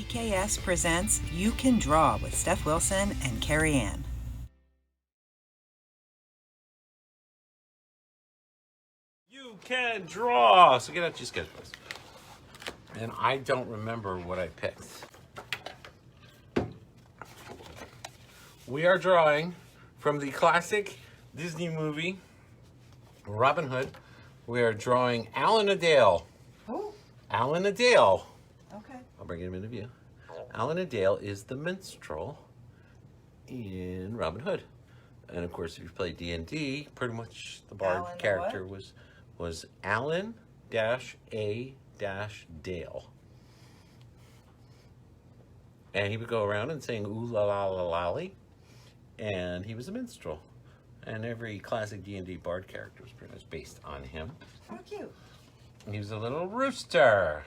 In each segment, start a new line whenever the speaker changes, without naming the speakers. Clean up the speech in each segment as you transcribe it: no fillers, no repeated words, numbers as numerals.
BKS presents You Can Draw with Stef Wilson and Kerry Ann.
You can draw. So get out your sketchbooks. And I don't remember what I picked. We are drawing from the classic Disney movie, Robin Hood. We are drawing Alan Adale.
Oh.
Alan Adale.
Okay.
I'll bring him into view. Alan Adale is the minstrel in Robin Hood. And of course, if you play D&D, pretty much the bard
Alan
character was Alan A Dale. And he would go around and sing ooh la la la lolly. And he was a minstrel. And every classic D&D bard character was pretty much based on him.
How cute.
He was a little rooster.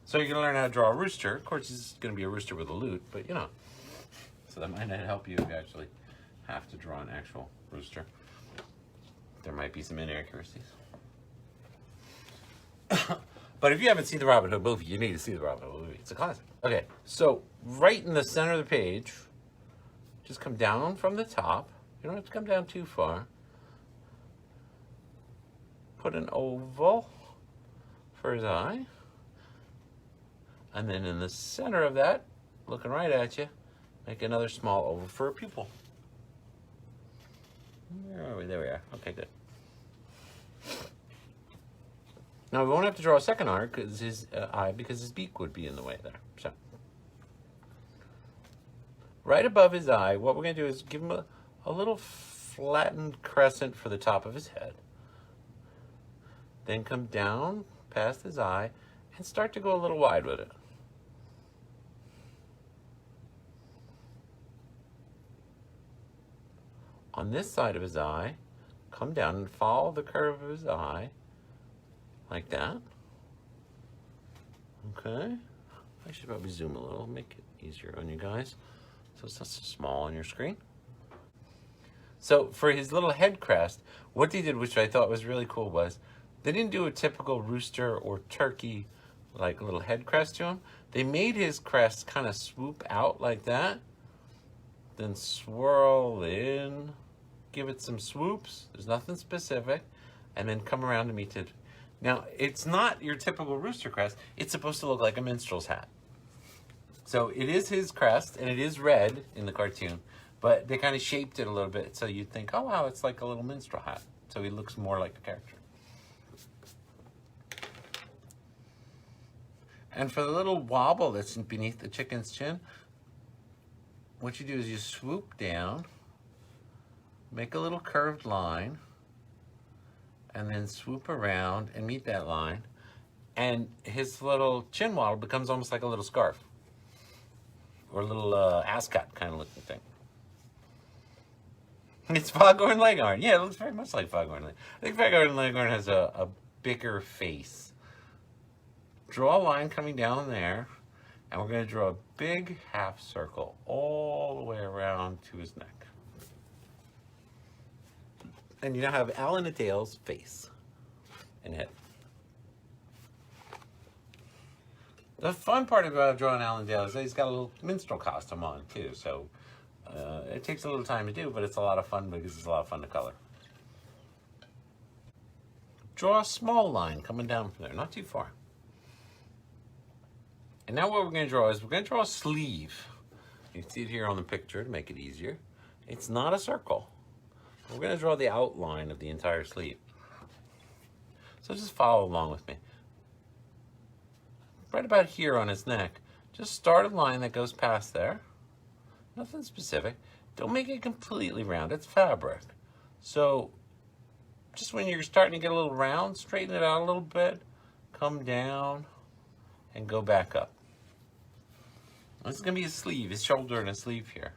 So you're going to learn how to draw a rooster. Of course, he's going to be a rooster with a lute, but you know. So that might not help you if you actually have to draw an actual rooster. There might be some inaccuracies. But if you haven't seen the Robin Hood movie, you need to see the Robin Hood movie. It's a classic. Okay, so right in the center of the page, just come down from the top. You don't have to come down too far. Put an oval for his eye. And then in the center of that, looking right at you, make another small oval for a pupil. Where are we? There we are. Okay, good. Now we won't have to draw a second eye because his beak would be in the way there. So, right above his eye, what we're going to do is give him a little flattened crescent for the top of his head. Then come down past his eye and start to go a little wide with it. On this side of his eye, come down and follow the curve of his eye, like that. Okay. I should probably zoom a little, make it easier on you guys, so it's not so small on your screen. So for his little head crest, what they did, which I thought was really cool, was they didn't do a typical rooster or turkey like little head crest to him. They made his crest kind of swoop out like that, then swirl in, give it some swoops. There's nothing specific, and then come around to meet it. Now, it's not your typical rooster crest. It's supposed to look like a minstrel's hat. So it is his crest, and it is red in the cartoon, but they kind of shaped it a little bit so you'd think, oh, wow, it's like a little minstrel hat. So he looks more like a character. And for the little wobble that's beneath the chicken's chin, what you do is you swoop down, make a little curved line, and then swoop around and meet that line. And his little chin waddle becomes almost like a little scarf. Or a little ascot kind of looking thing. It's Foghorn Leghorn. Yeah, it looks very much like Foghorn Leghorn. I think Foghorn Leghorn has a bigger face. Draw a line coming down there, and we're going to draw a big half circle all the way around to his neck. And you now have Alan Adale's face and head. The fun part about drawing Alan Adale is that he's got a little minstrel costume on too, so it takes a little time to do, but it's a lot of fun because it's a lot of fun to color. Draw a small line coming down from there, not too far. And now what we're going to draw is we're going to draw a sleeve. You can see it here on the picture to make it easier. It's not a circle. We're going to draw the outline of the entire sleeve. So just follow along with me. Right about here on his neck, just start a line that goes past there. Nothing specific. Don't make it completely round. It's fabric. So just when you're starting to get a little round, straighten it out a little bit, come down, and go back up. This is going to be his sleeve, his shoulder and his sleeve here.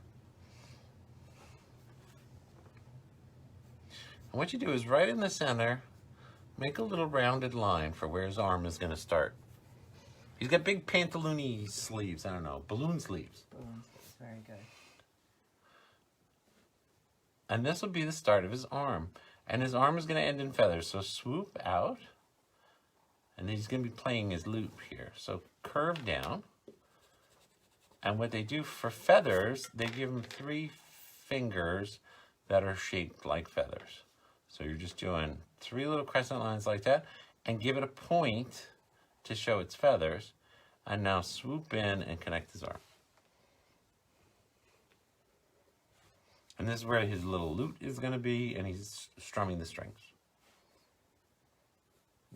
And what you do is right in the center, make a little rounded line for where his arm is going to start. He's got big pantaloon-y sleeves, I don't know, balloon sleeves.
Balloon sleeves, very good.
And this will be the start of his arm. And his arm is going to end in feathers, so swoop out. And then he's going to be playing his loop here. So curve down. And what they do for feathers, they give him 3 fingers that are shaped like feathers. So you're just doing 3 little crescent lines like that, and give it a point to show its feathers. And now swoop in and connect his arm. And this is where his little lute is going to be, and he's strumming the strings.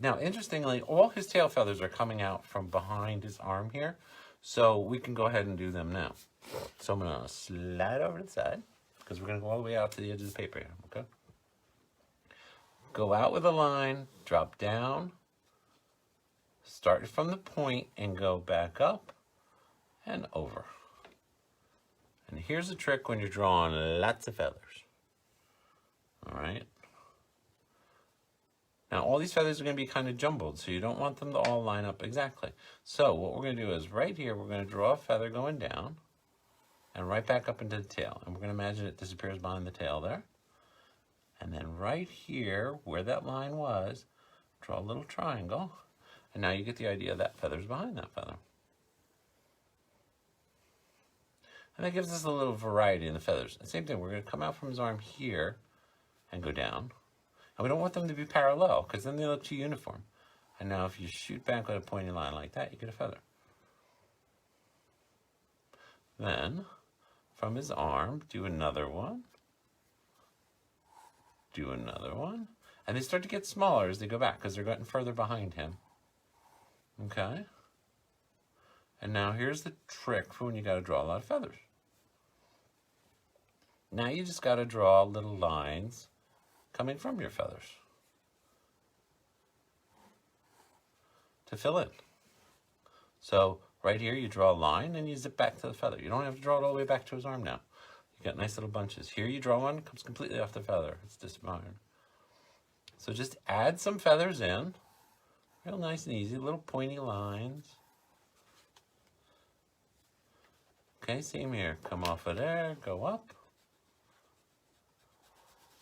Now, interestingly, all his tail feathers are coming out from behind his arm here, so we can go ahead and do them now. So I'm going to slide over to the side, because we're going to go all the way out to the edge of the paper here, okay? Go out with a line, drop down, start from the point, and go back up and over. And here's a trick when you're drawing lots of feathers. All right. Now, all these feathers are going to be kind of jumbled, so you don't want them to all line up exactly. So what we're going to do is right here, we're going to draw a feather going down and right back up into the tail. And we're going to imagine it disappears behind the tail there. And then right here, where that line was, draw a little triangle. And now you get the idea that feather's behind that feather. And that gives us a little variety in the feathers. Same thing, we're going to come out from his arm here and go down. And we don't want them to be parallel, because then they look too uniform. And now if you shoot back with a pointy line like that, you get a feather. Then, from his arm, do another one. Do another one. And they start to get smaller as they go back, because they're getting further behind him. Okay? And now here's the trick for when you got to draw a lot of feathers. Now you just got to draw little lines coming from your feathers to fill in. So right here you draw a line and you zip back to the feather. You don't have to draw it all the way back to his arm now. You got nice little bunches. Here you draw one, comes completely off the feather. It's disappearing. So just add some feathers in. Real nice and easy, little pointy lines. Okay, same here. Come off of there, go up.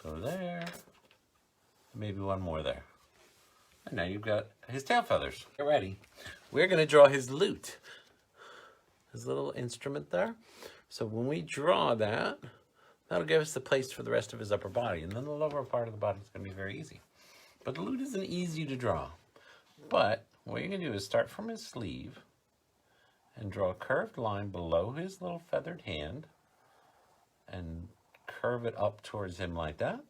Go there. Maybe one more there. And now you've got his tail feathers. Get ready. We're going to draw his lute. His little instrument there. So when we draw that, that'll give us the place for the rest of his upper body. And then the lower part of the body is going to be very easy. But the lute isn't easy to draw. But what you're going to do is start from his sleeve and draw a curved line below his little feathered hand and curve it up towards him like that.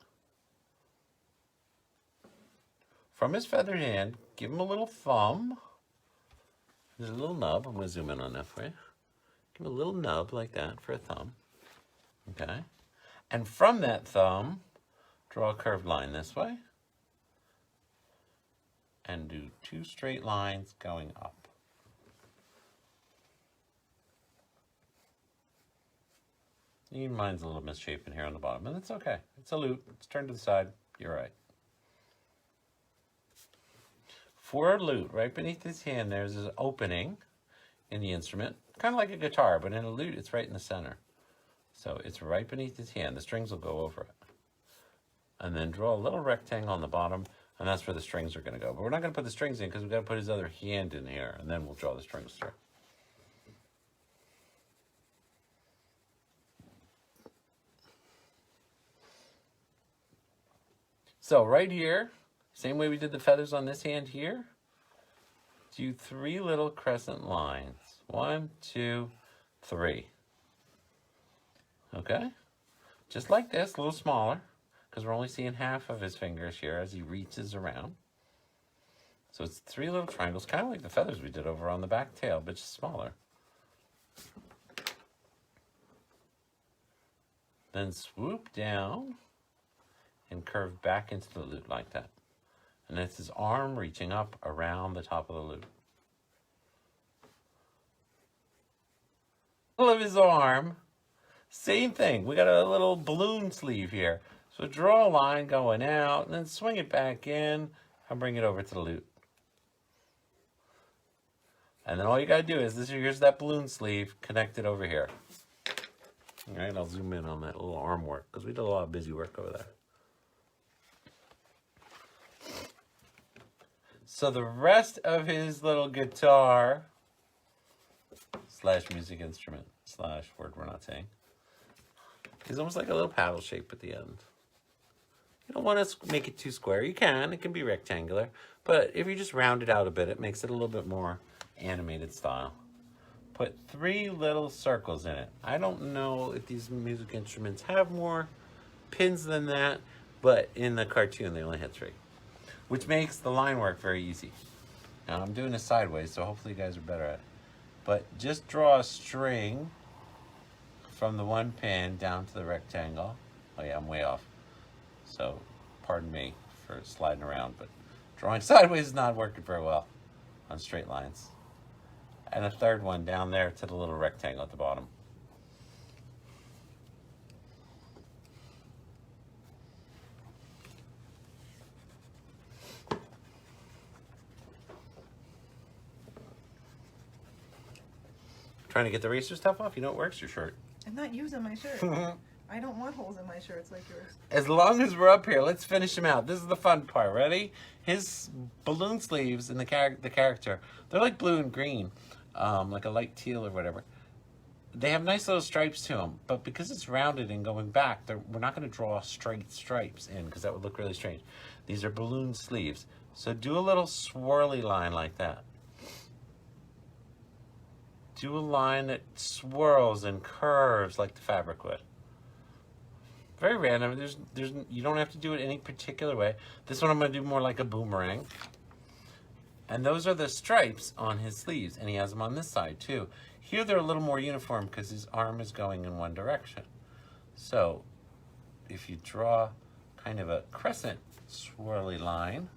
From his feathered hand, give him a little thumb. There's a little nub. I'm going to zoom in on that for you. Give him a little nub like that for a thumb. Okay. And from that thumb, draw a curved line this way. And do 2 straight lines going up. Even mine's a little misshapen here on the bottom, and it's okay. It's a lute. It's turned to the side. You're right. For a lute, right beneath his hand, there's an opening in the instrument, kind of like a guitar, but in a lute, it's right in the center. So it's right beneath his hand. The strings will go over it. And then draw a little rectangle on the bottom, and that's where the strings are going to go. But we're not going to put the strings in because we've got to put his other hand in here, and then we'll draw the strings through. So right here, same way we did the feathers on this hand here, do 3 little crescent lines. 1, 2, 3. Okay? Just like this, a little smaller, because we're only seeing half of his fingers here as he reaches around. So it's 3 little triangles, kind of like the feathers we did over on the back tail, but just smaller. Then swoop down and curve back into the lute like that. And that's his arm reaching up around the top of the lute. Middle of his arm, same thing. We got a little balloon sleeve here. So draw a line going out and then swing it back in and bring it over to the lute. And then all you got to do is, here's that balloon sleeve, connect it over here. All right, I'll zoom in on that little arm work because we did a lot of busy work over there. So the rest of his little guitar, slash music instrument slash word we're not saying. It's almost like a little paddle shape at the end. You don't want to make it too square. You can. It can be rectangular. But if you just round it out a bit, it makes it a little bit more animated style. Put 3 little circles in it. I don't know if these music instruments have more pins than that, but in the cartoon they only had 3, which makes the line work very easy. Now I'm doing this sideways, so hopefully you guys are better at it. But just draw a string from the 1 pin down to the rectangle. Oh yeah, I'm way off. So pardon me for sliding around, but drawing sideways is not working very well on straight lines. And a 3rd one down there to the little rectangle at the bottom. Trying to get the eraser stuff off? You know it works your shirt.
I'm not using my shirt. I don't want holes in my shirts like yours.
As long as we're up here, let's finish him out. This is the fun part. Ready? His balloon sleeves and the character, they're like blue and green, like a light teal or whatever. They have nice little stripes to them, but because it's rounded and going back, we're not going to draw straight stripes in because that would look really strange. These are balloon sleeves. So do a little swirly line like that. Do a line that swirls and curves like the fabric would. Very random. You don't have to do it any particular way. This one I'm going to do more like a boomerang. And those are the stripes on his sleeves, and he has them on this side too. Here they're a little more uniform because his arm is going in one direction. So if you draw kind of a crescent swirly line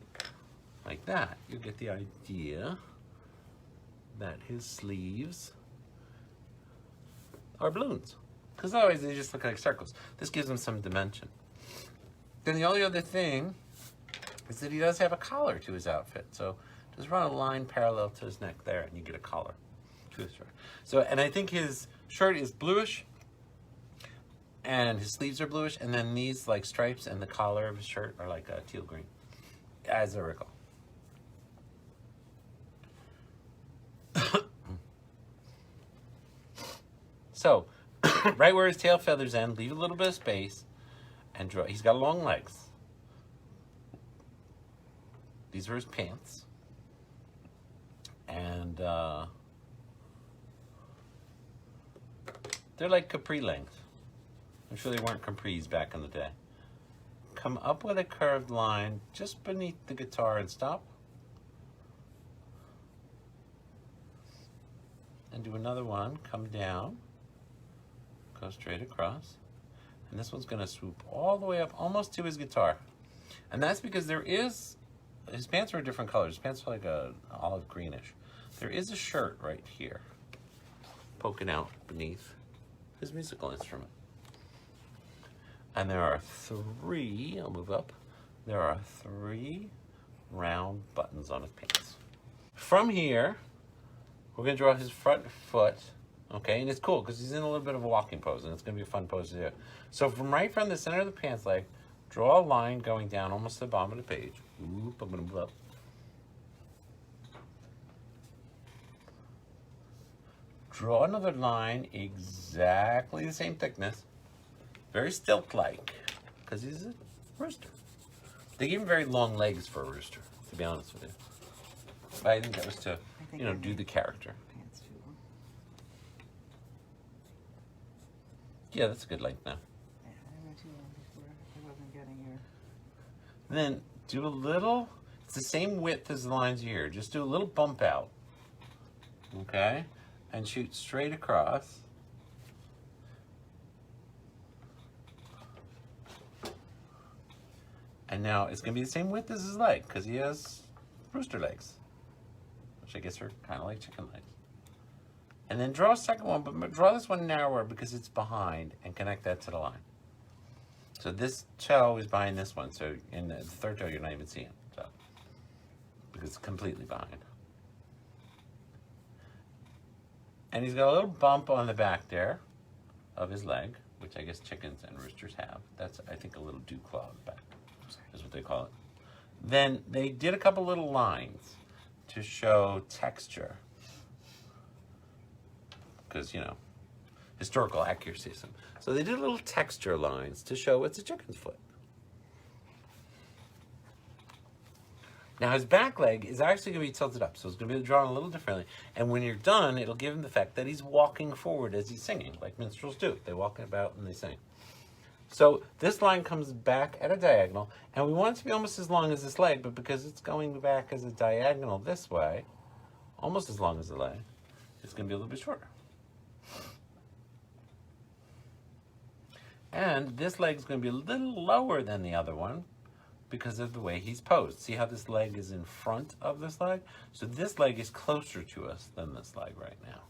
like that, you get the idea that his sleeves are balloons. Because otherwise they just look like circles. This gives them some dimension. Then the only other thing is that he does have a collar to his outfit. So just run a line parallel to his neck there and you get a collar to his shirt. So, and I think his shirt is bluish and his sleeves are bluish, and then these like stripes and the collar of his shirt are like a teal green, as I recall. So, right where his tail feathers end, leave a little bit of space and draw. He's got long legs. These are his pants. And they're like capri length. I'm sure they weren't capris back in the day. Come up with a curved line just beneath the guitar and stop. And do another one. Come down. Go straight across. And this one's going to swoop all the way up almost to his guitar. And that's because his pants are a different color. His pants are like a olive greenish. There is a shirt right here poking out beneath his musical instrument. And there are 3, I'll move up. There are 3 round buttons on his pants. From here, we're going to draw his front foot. Okay, and it's cool because he's in a little bit of a walking pose, and it's going to be a fun pose to do. So right from the center of the pants leg, draw a line going down almost to the bottom of the page. Oop, I'm going to move up. Draw another line exactly the same thickness. Very stilt-like, because he's a rooster. They give him very long legs for a rooster, to be honest with you. But I think that was to, do the character.
Pants too long.
Yeah, that's a good length now.
Yeah, I went too long before. I wasn't getting your.
Then do a little, it's the same width as the lines here. Just do a little bump out. Okay? And shoot straight across. And now it's going to be the same width as his leg because he has rooster legs, which I guess are kind of like chicken legs. And then draw a second one, but draw this one narrower because it's behind and connect that to the line. So this toe is behind this one, so in the third toe you're not even seeing, so because it's completely behind. And he's got a little bump on the back there of his leg, which I guess chickens and roosters have. That's, I think, a little dew claw on the back, is what they call it. Then they did a couple little lines to show texture. because, you know, historical accuracy. So they did little texture lines to show it's a chicken's foot. Now his back leg is actually going to be tilted up, so it's going to be drawn a little differently. And when you're done, it'll give him the effect that he's walking forward as he's singing, like minstrels do. They walk about and they sing. So this line comes back at a diagonal, and we want it to be almost as long as this leg, but because it's going back as a diagonal this way, almost as long as the leg, it's going to be a little bit shorter. And this leg is going to be a little lower than the other one, because of the way he's posed. See how this leg is in front of this leg? So this leg is closer to us than this leg right now.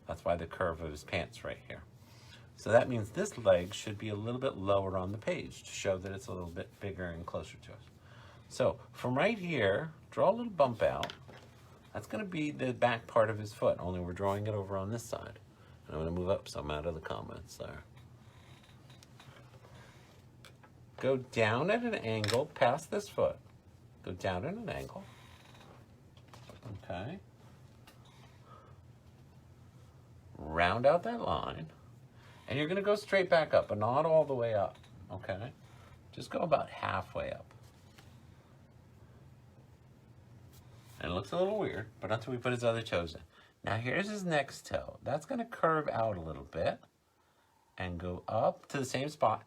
That's why the curve of his pants right here. So that means this leg should be a little bit lower on the page to show that it's a little bit bigger and closer to us. So from right here, draw a little bump out. That's going to be the back part of his foot, only we're drawing it over on this side. And I'm going to move up some out of the comments there. Go down at an angle past this foot. Go down at an angle. Okay. Round out that line. And you're going to go straight back up, but not all the way up. Okay? Just go about halfway up. And it looks a little weird, but until we put his other toes in. Now here's his next toe. That's going to curve out a little bit and go up to the same spot.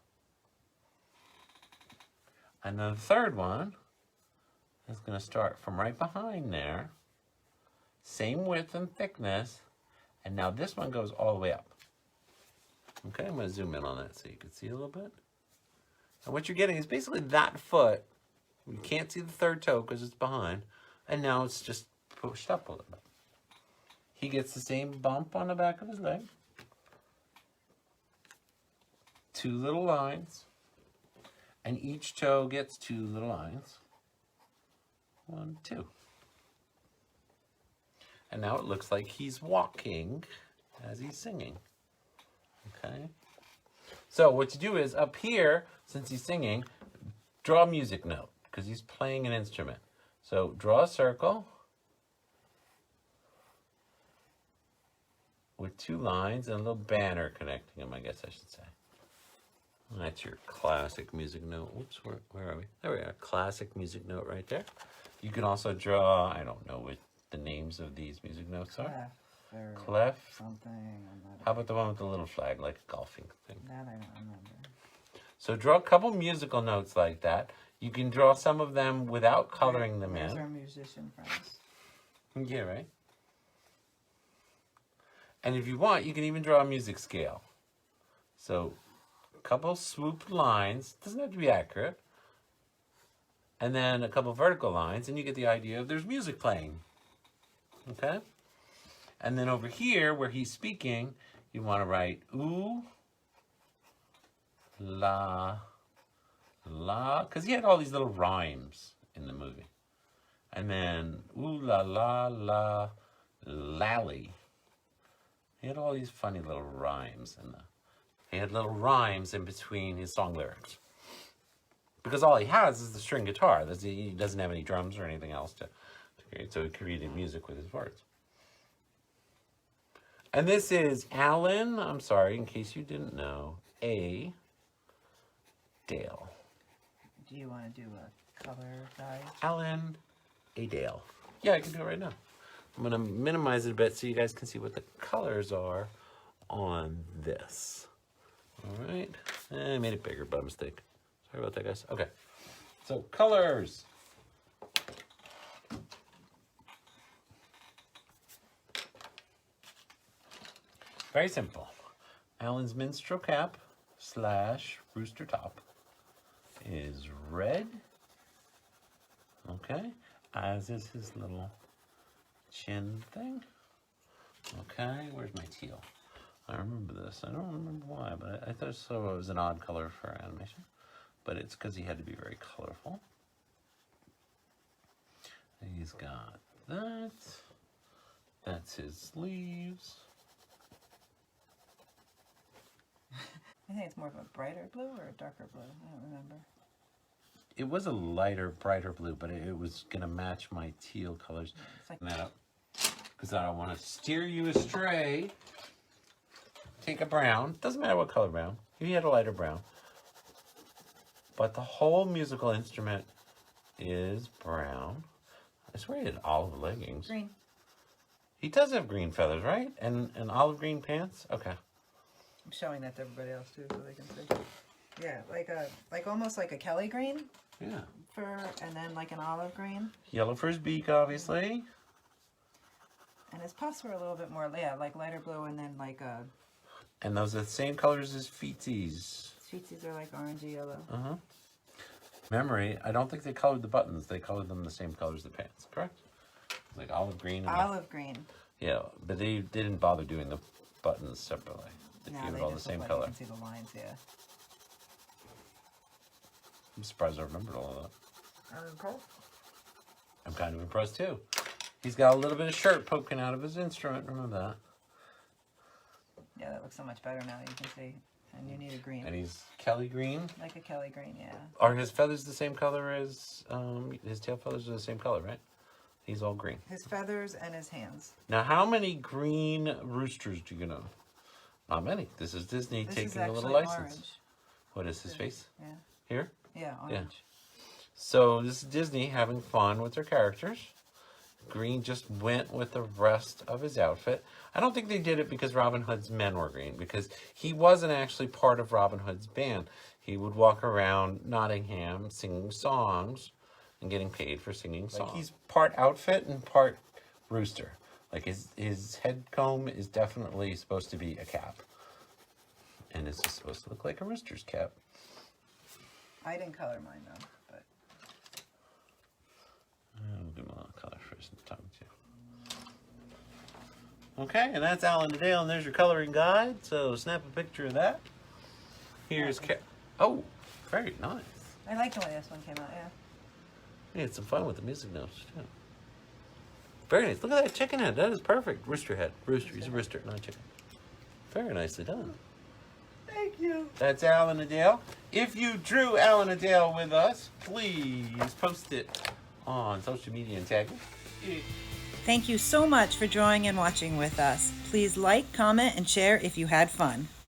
And then the third one is going to start from right behind there. Same width and thickness. And now this one goes all the way up. Okay, I'm going to zoom in on that so you can see a little bit. And what you're getting is basically that foot. You can't see the third toe because it's behind. And now it's just pushed up a little bit. He gets the same bump on the back of his leg. Two little lines. And each toe gets two little lines. 1, 2. And now it looks like he's walking as he's singing. Okay? So what you do is up here, since he's singing, draw a music note because he's playing an instrument. So draw a circle with 2 lines and a little banner connecting them, I guess I should say. That's your classic music note. Oops, where are we? There we are. Classic music note right there. You can also draw, I don't know what the names of these music notes are. Clef. Something. How about the one with the little flag, like a golfing thing?
That I don't remember.
So draw a couple musical notes like that. You can draw some of them without coloring them in.
Those are musician friends.
Yeah, right? And if you want, you can even draw a music scale. So couple swooped lines, doesn't have to be accurate, and then a couple vertical lines, and you get the idea of there's music playing. Okay? And then over here, where he's speaking, you want to write ooh, la, la, because he had all these little rhymes in the movie. And then ooh, la, la, la, lally. He had all these funny little rhymes in the He had little rhymes in between his song lyrics. Because all he has is the string guitar. He doesn't have any drums or anything else to create. So he created music with his words. And this is Alan, I'm sorry, in case you didn't know, A. Dale.
Do you want to do a color guide?
Alan A. Dale. Yeah, I can do it right now. I'm going to minimize it a bit so you guys can see what the colors are on this. All right. I made it bigger by mistake. Sorry about that, guys. Okay. So, colors. Very simple. Alan's minstrel cap / rooster top is red. Okay. As is his little chin thing. Okay. Where's my teal? I remember this. I don't remember why, but I thought it was an odd color for animation. But it's because he had to be very colorful. And he's got that. That's his sleeves.
I think it's more of a brighter blue or a darker blue. I don't remember.
It was a lighter, brighter blue, but it was going to match my teal colors.
It's like
that up because I don't want to steer you astray. take a brown. Doesn't matter what color brown. He had a lighter brown. But the whole musical instrument is brown. I swear he had olive leggings.
Green.
He does have green feathers, right? And olive green pants? Okay.
I'm showing that to everybody else too, so they can see. Yeah, like almost like a Kelly green
Yeah.
fur, and then like an olive green.
Yellow for his beak, obviously.
And his puffs were a little bit more, yeah, like lighter blue, and then like
And those are the same colors as feetsies.
Sweetsies are like orangey yellow.
Uh-huh. Memory, I don't think they colored the buttons. They colored them the same color as the pants, correct? Like olive green. And
Olive green.
yeah, but they didn't bother doing the buttons separately. They
No,
gave
they
it all the
just
same
look like
color.
you can see the lines, yeah.
I'm surprised I remembered all of that.
I'm impressed.
I'm kind of impressed too. He's got a little bit of shirt poking out of his instrument. Remember that?
Yeah, that looks so much better now. You can see, and you need a green,
And he's Kelly green.
like a Kelly green, yeah.
Are his feathers the same color as his tail feathers are the same color, right? He's all green.
His feathers and his hands.
Now, how many green roosters do you know? Not many. This is Disney
This
taking
is
a little
actually
license.
orange.
What is his face?
Yeah,
Here?
yeah, orange.
So this is Disney having fun with their characters. Green just went with the rest of his outfit. I don't think they did it because Robin Hood's men were green, because he wasn't actually part of Robin Hood's band. He would walk around Nottingham singing songs and getting paid for singing songs. Like he's part outfit and part rooster. Like his head comb is definitely supposed to be a cap. And it's just supposed to look like a rooster's cap.
I didn't color mine though, but
We'll give him a little color first time too. Okay, and that's Alan and Dale, and there's your coloring guide. So snap a picture of that. Here's Oh, very nice.
I like the way this one came out. Yeah.
We had some fun with the music notes too. Very nice. Look at that chicken head. That is perfect. Rooster head. Rooster. He's a rooster, not a chicken. Very nicely done.
Thank you.
That's Alan and Dale. If you drew Alan and Dale with us, please post it on social media and tag it.
Thank you so much for drawing and watching with us. Please like, comment, and share if you had fun.